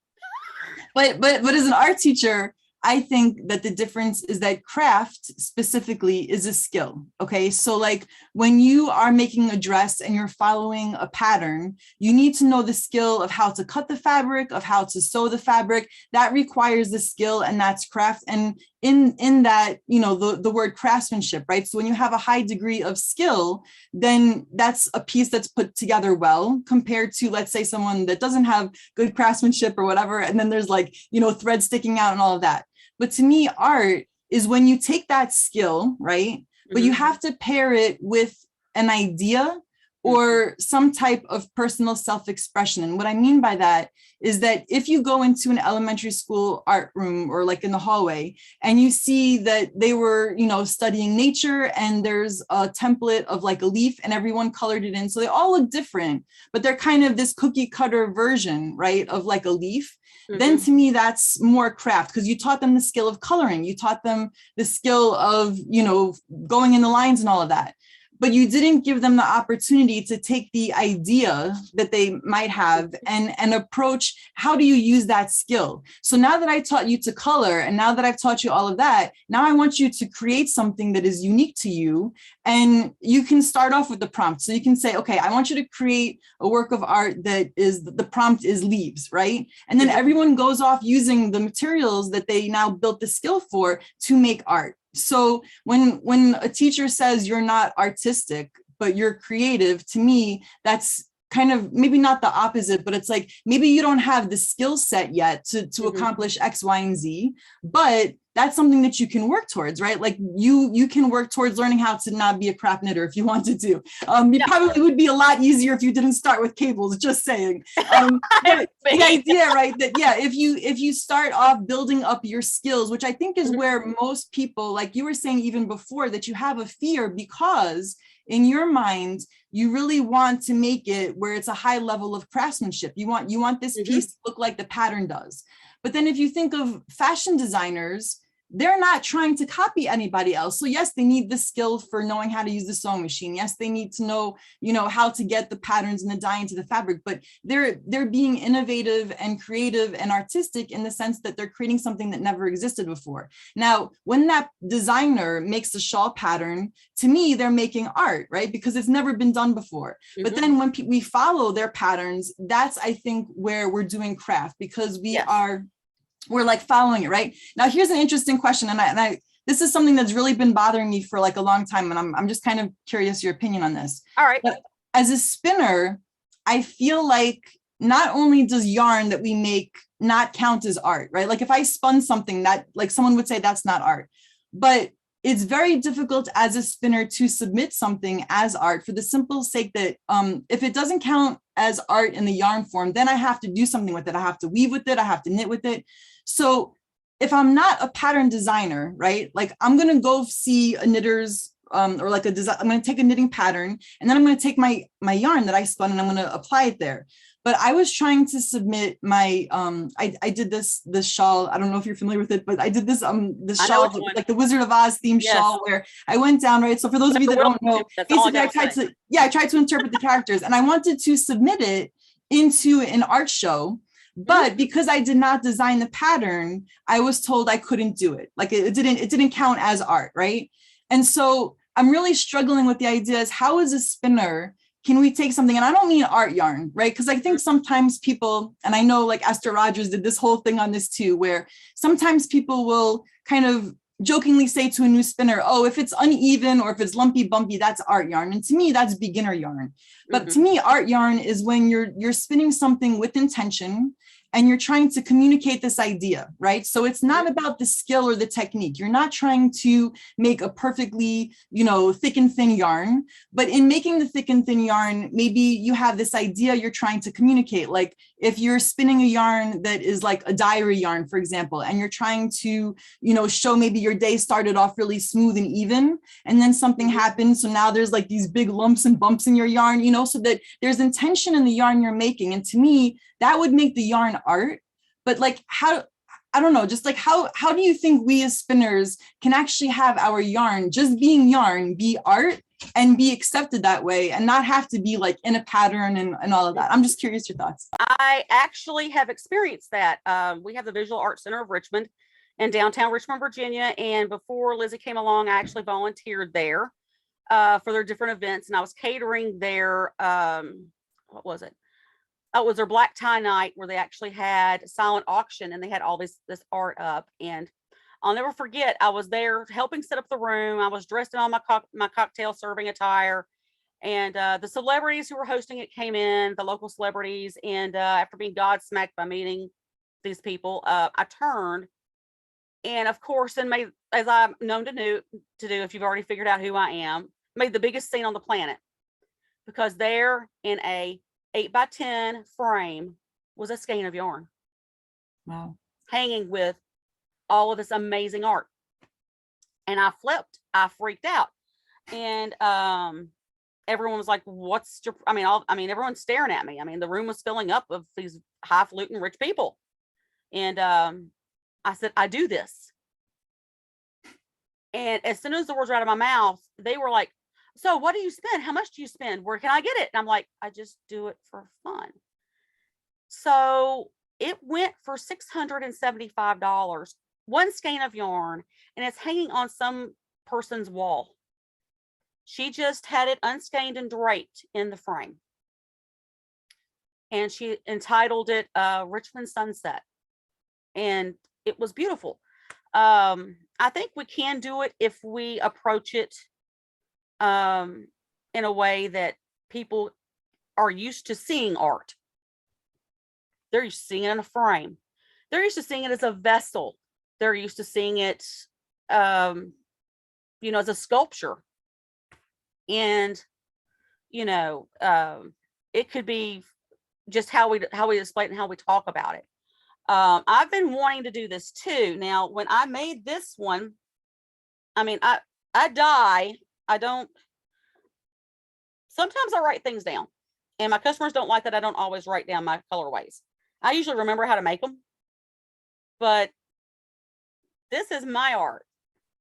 but as an art teacher, I think that the difference is that craft specifically is a skill. Okay, so like when you are making a dress and you're following a pattern, you need to know the skill of how to cut the fabric, of how to sew the fabric. That requires the skill, and that's craft. And in that, you know, the word craftsmanship, right? So when you have a high degree of skill, then that's a piece that's put together well, compared to, let's say, someone that doesn't have good craftsmanship or whatever, and then there's like, you know, thread sticking out and all of that. But to me, art is when you take that skill, right? But you have to pair it with an idea or some type of personal self-expression. And what I mean by that is that if you go into an elementary school art room or like in the hallway and you see that they were, you know, studying nature, and there's a template of like a leaf and everyone colored it in. So they all look different, but they're kind of this cookie cutter version, right, of like a leaf. Then to me, that's more craft, because you taught them the skill of coloring. You taught them the skill of, you know, going in the lines and all of that. But you didn't give them the opportunity to take the idea that they might have and approach, how do you use that skill? So now that I taught you to color, and now that I've taught you all of that, now I want you to create something that is unique to you. And you can start off with the prompt. So you can say, okay, I want you to create a work of art that is, the prompt is leaves, right? And then everyone goes off using the materials that they now built the skill for to make art. So when a teacher says you're not artistic, but you're creative, to me, that's kind of maybe not the opposite, but it's like, maybe you don't have the skill set yet to accomplish X, Y, and Z, but that's something that you can work towards, right? Like you can work towards learning how to not be a crap knitter if you wanted to. It probably would be a lot easier if you didn't start with cables, just saying. But the idea, right, that if you start off building up your skills, which I think is where most people, like you were saying even before, that you have a fear because in your mind, you really want to make it where it's a high level of craftsmanship. You want this piece to look like the pattern does. But then if you think of fashion designers, they're not trying to copy anybody else. So yes, they need the skill for knowing how to use the sewing machine. Yes, they need to know, how to get the patterns and the dye into the fabric, but they're being innovative and creative and artistic in the sense that they're creating something that never existed before. Now, when that designer makes a shawl pattern, to me, they're making art, right? Because it's never been done before. But then when we follow their patterns, that's, I think, where we're doing craft, because we're like following it, right? Now, here's an interesting question. And I this is something that's really been bothering me for like a long time. And I'm just kind of curious your opinion on this. All right. But as a spinner, I feel like not only does yarn that we make not count as art, right? Like if I spun something that like someone would say that's not art, but it's very difficult as a spinner to submit something as art for the simple sake that if it doesn't count as art in the yarn form, then I have to do something with it. I have to weave with it. I have to knit with it. So if I'm not a pattern designer, right, like I'm going to go see a knitter's or like a design, I'm going to take a knitting pattern and then I'm going to take my yarn that I spun and I'm going to apply it there. But I was trying to submit my, I did this shawl. I don't know if you're familiar with it, but I did this shawl, like the Wizard of Oz themed shawl, where I went down, right? So for those of you that don't know, basically I tried to interpret the characters and I wanted to submit it into an art show. But because I did not design the pattern, I was told I couldn't do it. Like it didn't count as art, right? And so I'm really struggling with the idea is how as a spinner, can we take something, and I don't mean art yarn, right? Because I think sometimes people, and I know like Esther Rogers did this whole thing on this too, where sometimes people will kind of jokingly say to a new spinner, oh, if it's uneven or if it's lumpy bumpy, that's art yarn. And to me, that's beginner yarn. But to me, art yarn is when you're spinning something with intention and you're trying to communicate this idea, right? So it's not about the skill or the technique. You're not trying to make a perfectly, thick and thin yarn, but in making the thick and thin yarn, maybe you have this idea you're trying to communicate. Like if you're spinning a yarn that is like a diary yarn, for example, and you're trying to, show maybe your day started off really smooth and even, and then something happened. So now there's like these big lumps and bumps in your yarn, so that there's intention in the yarn you're making. And to me, that would make the yarn art. But like how, I don't know, just like how do you think we as spinners can actually have our yarn, just being yarn, be art and be accepted that way and not have to be like in a pattern and all of that? I'm just curious your thoughts. I actually have experienced that. We have the Visual Arts Center of Richmond in downtown Richmond, Virginia. And before Lizzie came along, I actually volunteered there for their different events. And I was catering their, what was it? Oh, it was their black tie night where they actually had silent auction and they had all this art up. And I'll never forget, I was there helping set up the room. I was dressed in all my cocktail serving attire. And the celebrities who were hosting it came in, the local celebrities. And after being godsmacked by meeting these people, I turned. And of course, and made, as I'm known to do, if you've already figured out who I am, made the biggest scene on the planet. Because there in a 8x10 frame was a skein of yarn. Wow. Hanging with all of this amazing art. And I flipped, I freaked out. And everyone was like, what's your, everyone's staring at me. The room was filling up of these highfalutin rich people. And I said, I do this. And as soon as the words were out of my mouth, they were like, so what do you spend? How much do you spend? Where can I get it? And I'm like, I just do it for fun. So it went for $675, one skein of yarn, and it's hanging on some person's wall. She just had it unskeined and draped in the frame. And she entitled it Richmond Sunset. And it was beautiful. I think we can do it if we approach it in a way that people are used to seeing art. They're used to seeing it in a frame. They're used to seeing it as a vessel. They're used to seeing it, as a sculpture. And, it could be just how we display it and how we talk about it. I've been wanting to do this too. Now, when I made this one, sometimes I write things down, and my customers don't like that I don't always write down my colorways. I usually remember how to make them, but this is my art.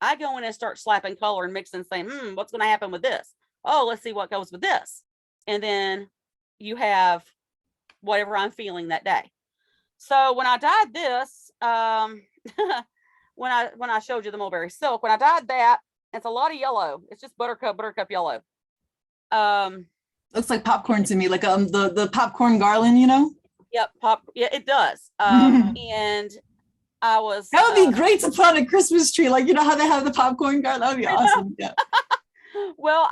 I go in and start slapping color and mixing and saying, what's going to happen with this? Oh, let's see what goes with this. And then you have whatever I'm feeling that day. So when I dyed this, when I showed you the mulberry silk, when I dyed that, it's a lot of yellow. It's just buttercup yellow. Looks like popcorn to me, like the popcorn garland, Yep, yeah, it does. And I was that would be great to put on a Christmas tree, like how they have the popcorn garland. That would be awesome. Yeah. Well,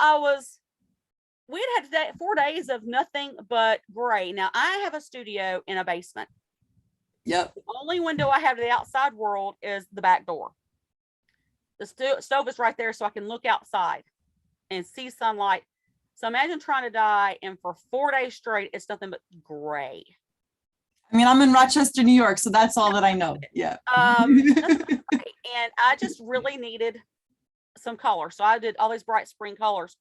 we had 4 days of nothing but gray. Now I have a studio in a basement. Yep. The only window I have to the outside world is the back door. The stove is right there, so I can look outside and see sunlight. So imagine trying to dye, and for 4 days straight, it's nothing but gray. I mean, I'm in Rochester, New York, so that's all that I know. Yeah. And I just really needed some color. So I did all these bright spring colors.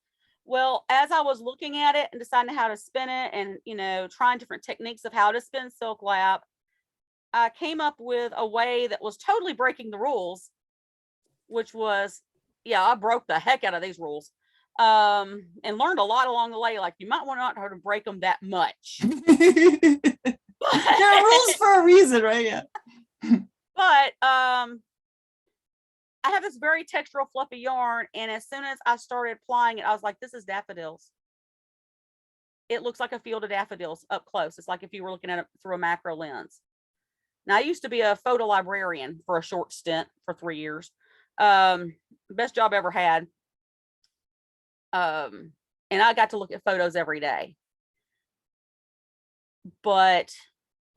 Well, as I was looking at it and deciding how to spin it and, you know, trying different techniques of how to spin silk lap, I came up with a way that was totally breaking the rules, which was, yeah, I broke the heck out of these rules. And learned a lot along the way. Like, you might want not to break them that much. There are rules for a reason, right? Yeah. But I have this very textural fluffy yarn, and as soon as I started applying it, I was like, this is daffodils. It looks like a field of daffodils up close. It's like if you were looking at it through a macro lens. Now, I used to be a photo librarian for a short stint for 3 years. Best job I ever had. And I got to look at photos every day. But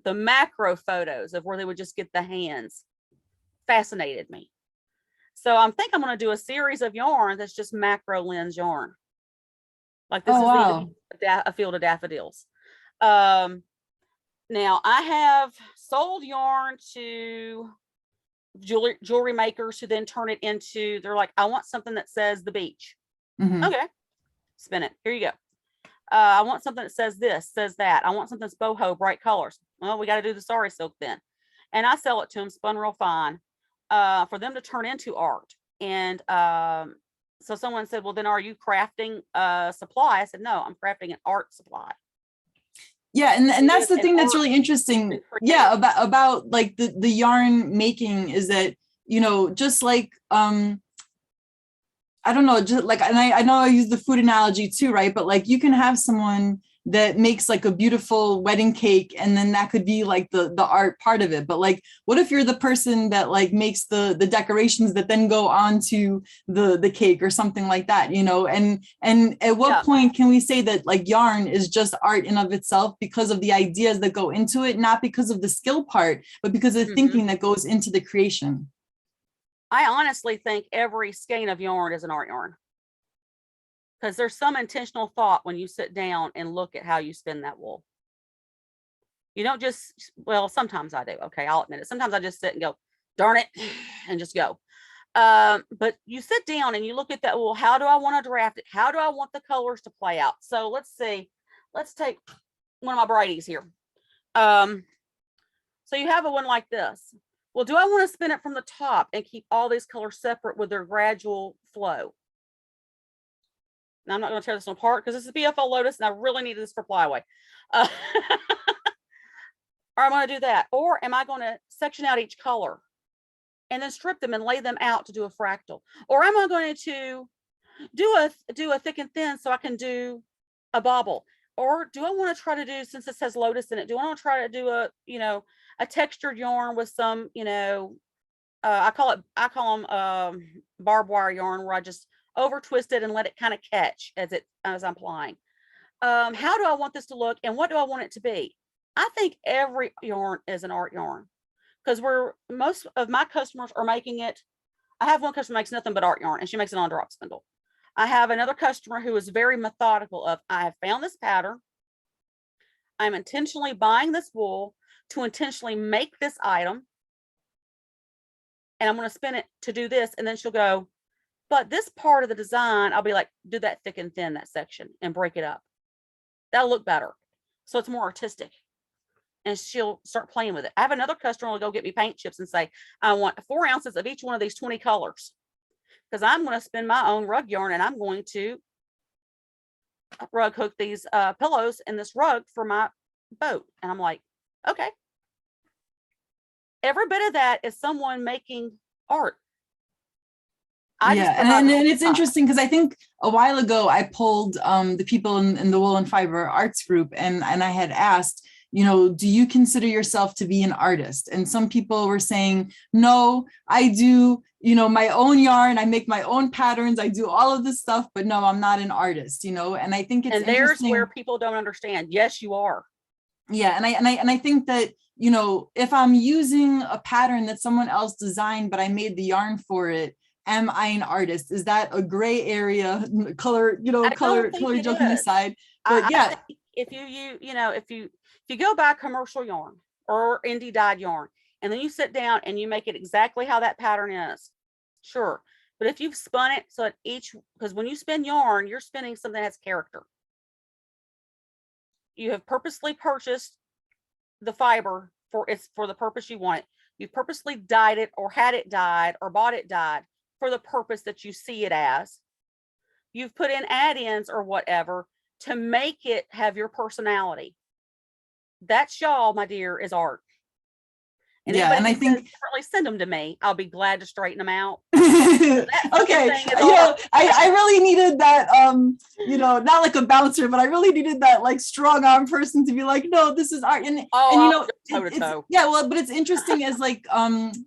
the macro photos of where they would just get the hands fascinated me. So I think I'm going to do a series of yarn that's just macro lens yarn. Like this is a field of daffodils. Now I have sold yarn to jewelry makers who then turn it into, they're like, I want something that says the beach. Mm-hmm. Okay, spin it. Here you go. I want something that says this, says that. I want something that's boho, bright colors. Well, we got to do the sari silk then. And I sell it to them spun real fine for them to turn into art. And so someone said, well, then are you crafting a supply? I said, no, I'm crafting an art supply. Yeah, and that's the thing that's really interesting. Yeah, about like the yarn making is that, you know, just like I don't know, just like, and I know I use the food analogy too, right? But like you can have someone that makes like a beautiful wedding cake, and then that could be like the art part of it. But like, what if you're the person that like makes the decorations that then go onto the cake or something like that, you know? And at what point can we say that like yarn is just art in of itself because of the ideas that go into it, not because of the skill part, but because of the thinking that goes into the creation? I honestly think every skein of yarn is an art yarn, because there's some intentional thought when you sit down and look at how you spin that wool. You don't just, well, sometimes I do. Okay, I'll admit it. Sometimes I just sit and go, darn it, and just go. But you sit down and you look at that wool. How do I want to draft it? How do I want the colors to play out? So let's see. Let's take one of my Brady's here. So you have a one like this. Well, do I want to spin it from the top and keep all these colors separate with their gradual flow? Now, I'm not going to tear this one apart because this is BFL Lotus and I really need this for flyaway. Or I'm going to do that. Or am I going to section out each color and then strip them and lay them out to do a fractal? Or am I going to do a thick and thin so I can do a bobble? Or do I want to try to do, since it says lotus in it, do I want to try to do a, you know, a textured yarn with some, you know, I call them barbed wire yarn, where I just over twist it and let it kind of catch as I'm applying. How do I want this to look, and what do I want it to be? I think every yarn is an art yarn, because most of my customers are making it. I have one customer makes nothing but art yarn, and she makes it on a drop spindle. I have another customer who is very methodical of, I have found this pattern. I'm intentionally buying this wool to intentionally make this item. And I'm going to spin it to do this. And then she'll go, but this part of the design, I'll be like, do that thick and thin, that section, and break it up. That'll look better. So it's more artistic. And she'll start playing with it. I have another customer who will go get me paint chips and say, I want 4 ounces of each one of these 20 colors. Because I'm going to spin my own rug yarn, and I'm going to rug hook these pillows in this rug for my boat. And I'm like, okay. Every bit of that is someone making art. And it's interesting because I think a while ago I polled the people in the Wool and Fiber Arts group, and I had asked, you know, do you consider yourself to be an artist? And some people were saying, no, I do, you know, my own yarn, I make my own patterns, I do all of this stuff, but no, I'm not an artist, you know. And I think it's there's where people don't understand. Yes, you are. Yeah, and I think that, you know, if I'm using a pattern that someone else designed, but I made the yarn for it, am I an artist? Is that a gray area? Color, color joking aside. But I think if you go buy commercial yarn or indie dyed yarn, and then you sit down and you make it exactly how that pattern is, sure. But if you've spun it so at because when you spin yarn, you're spinning something that has character. You have purposely purchased the fiber for the purpose you want it. You purposely dyed it or had it dyed or bought it dyed for the purpose that you see it as. You've put in add-ins or whatever to make it have your personality. That shawl, my dear, is art. And yeah, and I think certainly send them to me. I'll be glad to straighten them out. Okay, I really needed that, not like a bouncer, but I really needed that like strong arm person to be like, no, this is art. And but it's interesting as like,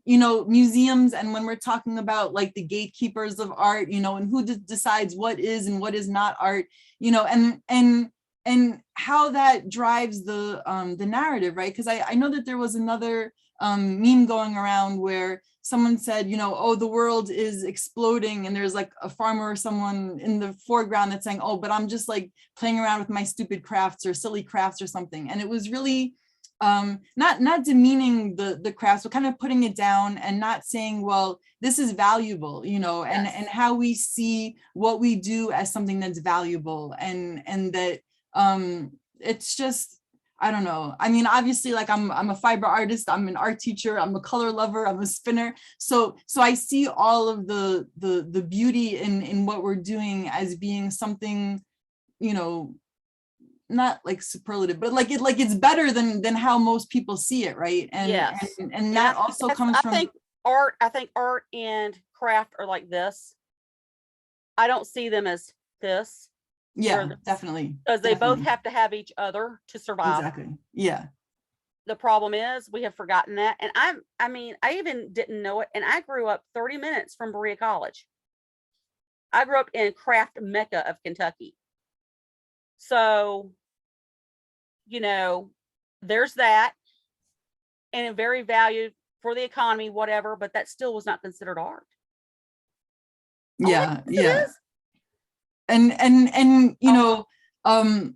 museums, and when we're talking about like the gatekeepers of art, and who decides what is and what is not art, and how that drives the narrative, right? Because I know that there was another meme going around where someone said, oh, the world is exploding, and there's like a farmer or someone in the foreground that's saying, oh, but I'm just like playing around with my stupid crafts or silly crafts or something. And it was really not demeaning the crafts, but kind of putting it down and not saying, well, this is valuable, and how we see what we do as something that's valuable, and that it's just, I don't know. I mean, obviously, like I'm a fiber artist, I'm an art teacher, I'm a color lover, I'm a spinner. So I see all of the beauty in what we're doing as being something, not like superlative, but like it's better than how most people see it, right? And that also comes from, I think art and craft are like this. I don't see them as this. Yeah, definitely. Because they both have to have each other to survive. Exactly. Yeah. The problem is we have forgotten that. And I even didn't know it. And I grew up 30 minutes from Berea College. I grew up in craft mecca of Kentucky. So, there's that. And it very valued for the economy, whatever, but that still was not considered art. Yeah. Yeah. And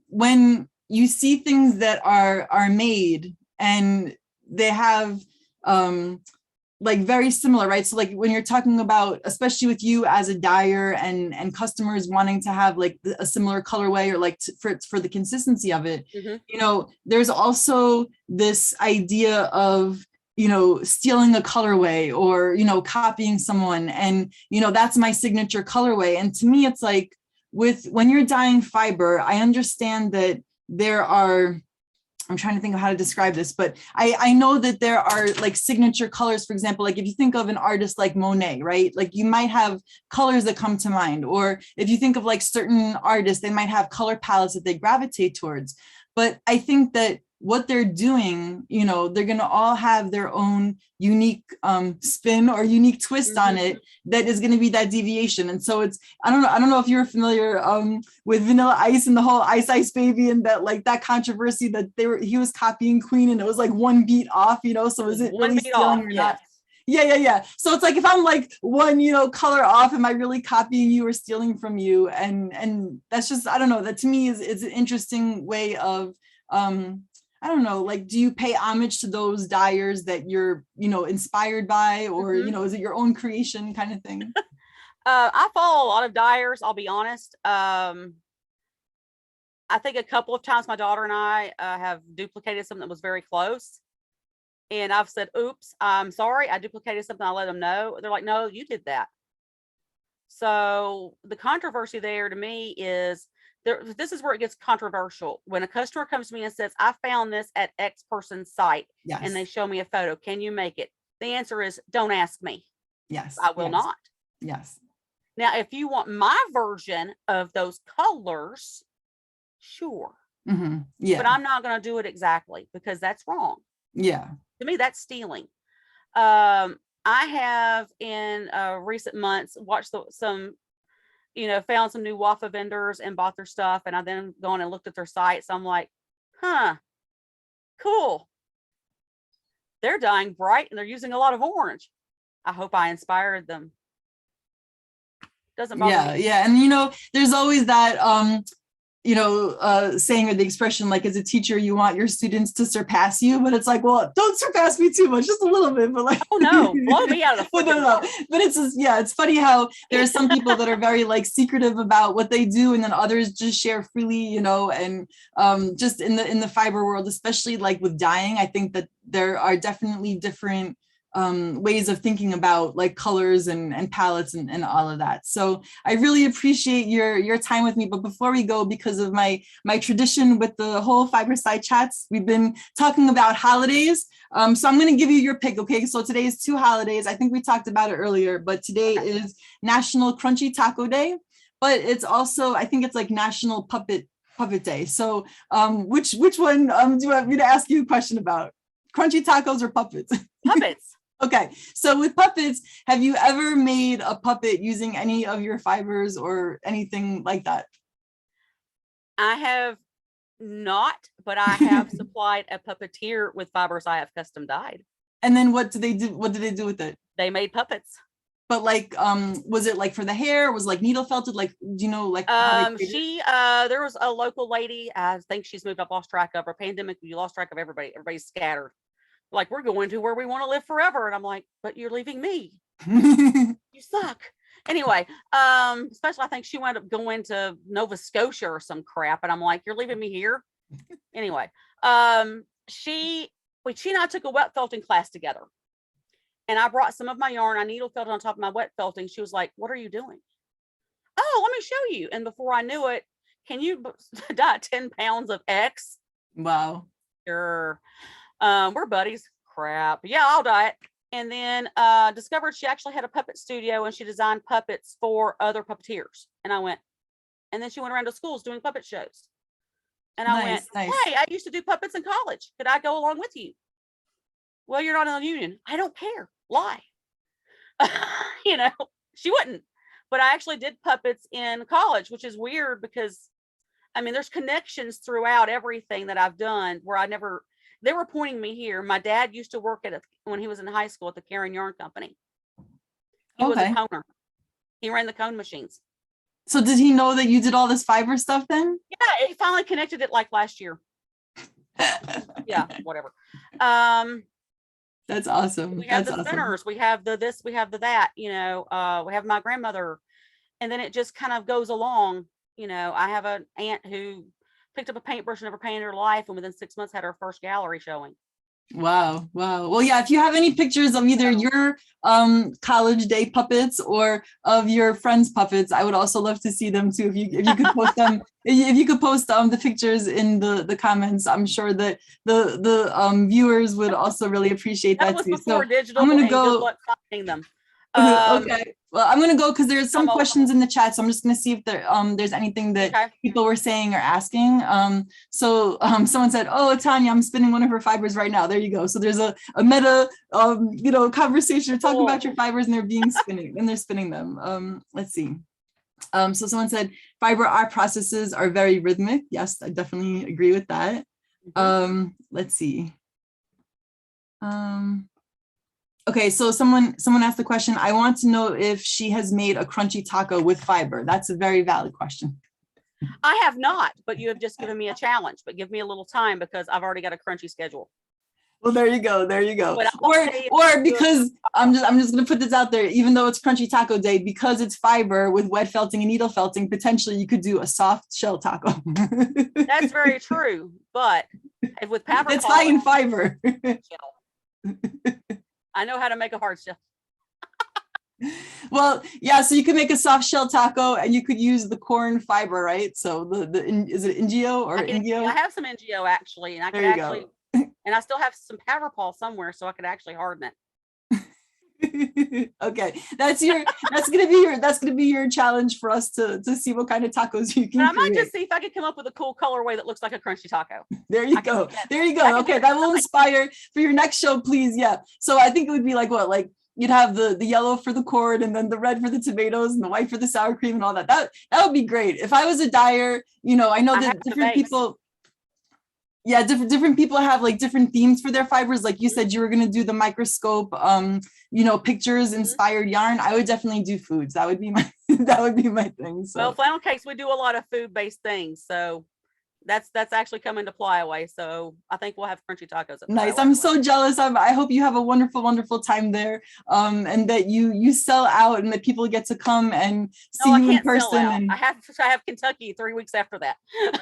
when you see things that are made and they have like very similar, right? So like when you're talking about, especially with you as a dyer and customers wanting to have like a similar colorway or like for the consistency of it, there's also this idea of stealing a colorway or copying someone, and that's my signature colorway. And to me, it's like, when you're dyeing fiber, I understand that there are, I'm trying to think of how to describe this, but I know that there are like signature colors. For example, like if you think of an artist like Monet, right? Like you might have colors that come to mind, or if you think of like certain artists, they might have color palettes that they gravitate towards. But I think that what they're doing, they're going to all have their own unique spin or unique twist on it that is going to be that deviation. And so it's, I don't know if you're familiar with Vanilla Ice and the whole Ice Baby, and that controversy that he was copying Queen and it was like one beat off, so is it really stealing or not? Yeah. So it's like, if I'm like one, color off, am I really copying you or stealing from you? And that's just, I don't know, that to me is an interesting way of, I don't know, like, do you pay homage to those dyers that you're, inspired by, or, is it your own creation kind of thing? I follow a lot of dyers, I'll be honest. I think a couple of times my daughter and I have duplicated something that was very close. And I've said, oops, I'm sorry, I duplicated something. I let them know. They're like, no, you did that. So the controversy there to me is, this is where it gets controversial. When a customer comes to me and says, I found this at X person's site, and they show me a photo, can you make it? The answer is, don't ask me. Yes. I will not. Yes. Now, if you want my version of those colors, sure. Yeah. But I'm not going to do it exactly, because that's wrong. Yeah. To me, that's stealing. I have in recent months watched some found some new waffle vendors and bought their stuff. And I then gone and looked at their site. So I'm like, cool. They're dyeing bright and they're using a lot of orange. I hope I inspired them. Doesn't bother me. Yeah. And you know, there's always that saying or the expression, like as a teacher, you want your students to surpass you, but it's like, well, don't surpass me too much, just a little bit, but like, oh no, blow me out of the no. But it's just, it's funny how there are some people that are very like secretive about what they do, and then others just share freely, and just in the fiber world, especially like with dyeing, I think that there are definitely different ways of thinking about like colors and palettes and all of that. So I really appreciate your time with me. But before we go, because of my tradition with the whole Fiberside Chats, we've been talking about holidays. So I'm going to give you your pick. Okay, so today is 2 holidays. I think we talked about it earlier, but today is National Crunchy Taco Day, but it's also, I think it's like National Puppet Day. So which one do you want me to ask you a question about? Crunchy tacos or puppets? Puppets. Okay, so with puppets, have you ever made a puppet using any of your fibers or anything like that? I have not, but I have supplied a puppeteer with fibers I have custom dyed. And then what did they do? What did they do with it? They made puppets. But like, was it like for the hair? Was it like needle felted? Like, do you know, like there was a local lady, I think she's moved, I've lost track of her. Pandemic, you lost track of everybody. Everybody's scattered. Like, we're going to where we want to live forever. And I'm like, but you're leaving me. You suck. Anyway, especially I think she wound up going to Nova Scotia or some crap. And I'm like, you're leaving me here. Anyway, she and I took a wet felting class together. And I brought some of my yarn. I needle felted on top of my wet felting. She was like, what are you doing? Oh, let me show you. And before I knew it, can you dye 10 pounds of X? Wow. Sure. We're buddies. Crap. Yeah, I'll dye it. And then discovered she actually had a puppet studio and she designed puppets for other puppeteers. And I went, and then she went around to schools doing puppet shows. And I went, hey, I used to do puppets in college. Could I go along with you? Well, you're not in the union. I don't care. Lie. She wouldn't. But I actually did puppets in college, which is weird because, I mean, there's connections throughout everything that I've done where they were pointing me here. My dad used to work when he was in high school at the Karen Yarn Company. He was a coner. He ran the cone machines. So did he know that you did all this fiber stuff then? Yeah, he finally connected it like last year. Yeah, whatever. That's awesome. We have the spinners, we have the this, we have the that, we have my grandmother, and then it just kind of goes along. I have an aunt who picked up a paintbrush and never painted her life, and within 6 months had her first gallery showing. Wow. Well, yeah, if you have any pictures of either your college day puppets or of your friends' puppets, I would also love to see them too. If you could post them, if you could post the pictures in the comments, I'm sure that the viewers would also really appreciate that too. So digital, I'm gonna go. Good luck finding them. Okay. Well, I'm gonna go because there's some questions in the chat, so I'm just gonna see if there's anything that people were saying or asking. So someone said, "Oh, Tonya, I'm spinning one of her fibers right now." There you go. So there's a meta, conversation talking about your fibers, and they're spinning them. Let's see. So someone said fiber art processes are very rhythmic. Yes, I definitely agree with that. Let's see. Okay, so someone asked the question, I want to know if she has made a crunchy taco with fiber. That's a very valid question. I have not, but you have just given me a challenge, but give me a little time because I've already got a crunchy schedule. Well, there you go. Or because I'm just going to put this out there, even though it's Crunchy Taco Day, because it's fiber with wet felting and needle felting, potentially you could do a soft shell taco. That's very true, but with paper, it's high in fiber. I know how to make a hard shell. Well, yeah, so you could make a soft shell taco and you could use the corn fiber, right? So is it Ingeo or Ingeo? I have some Ingeo actually, and I can actually, and I still have some powder paw somewhere, so I could actually harden it. Okay, that's gonna be your challenge for us to see what kind of tacos you can. But I might just see if I could come up with a cool colorway that looks like a crunchy taco. There you go. Okay, that will inspire for your next show, please. Yeah. So I think it would be like what, like you'd have the yellow for the corn and then the red for the tomatoes and the white for the sour cream and all that. That would be great. If I was a dyer, I know that different people. Yeah, different people have like different themes for their fibers. Like you said, you were gonna do the microscope, you know, pictures inspired yarn. I would definitely do foods. That would be my that would be my thing. So Well, flannel cakes, we do a lot of food-based things, so that's actually come into Flyaway. So I think we'll have crunchy tacos at nice. Flyaway. I'm so jealous. I hope you have a wonderful time there, and that you sell out and that people get to come and see No, I you in can't sell person. out. And I have Kentucky 3 weeks after that.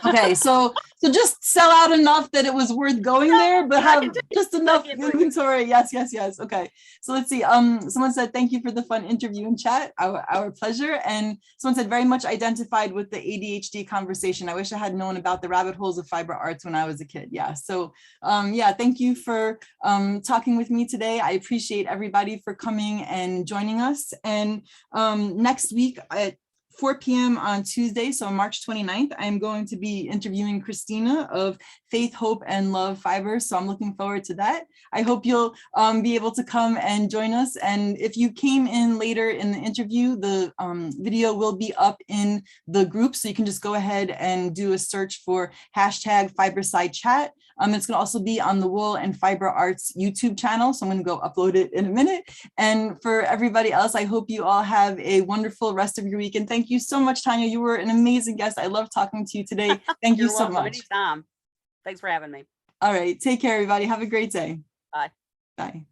okay, so just sell out enough that it was worth going there, but I have can just enough Kentucky in 3 weeks. inventory. Yes. Okay, so let's see. Someone said thank you for the fun interview and chat. Our pleasure. And someone said very much identified with the ADHD conversation. I wish I had known about the rabbit holes of fiber arts when I was a kid. Yeah. So yeah, thank you for talking with me today. I appreciate everybody for coming and joining us. And next week at 4 p.m. on Tuesday, so March 29th, I'm going to be interviewing Christina of Faith, Hope, and Love Fibers. So I'm looking forward to that. I hope you'll be able to come and join us. And if you came in later in the interview, the video will be up in the group. So you can just go ahead and do a search for hashtag Fiberside Chat. It's going to also be on the Wool and Fiber Arts YouTube channel. So I'm going to go upload it in a minute. And for everybody else, I hope you all have a wonderful rest of your week. And thank you so much, Tonya. You were an amazing guest. I love talking to you today. Thank you so much. Anytime. Thanks for having me. All right. Take care, everybody. Have a great day. Bye. Bye.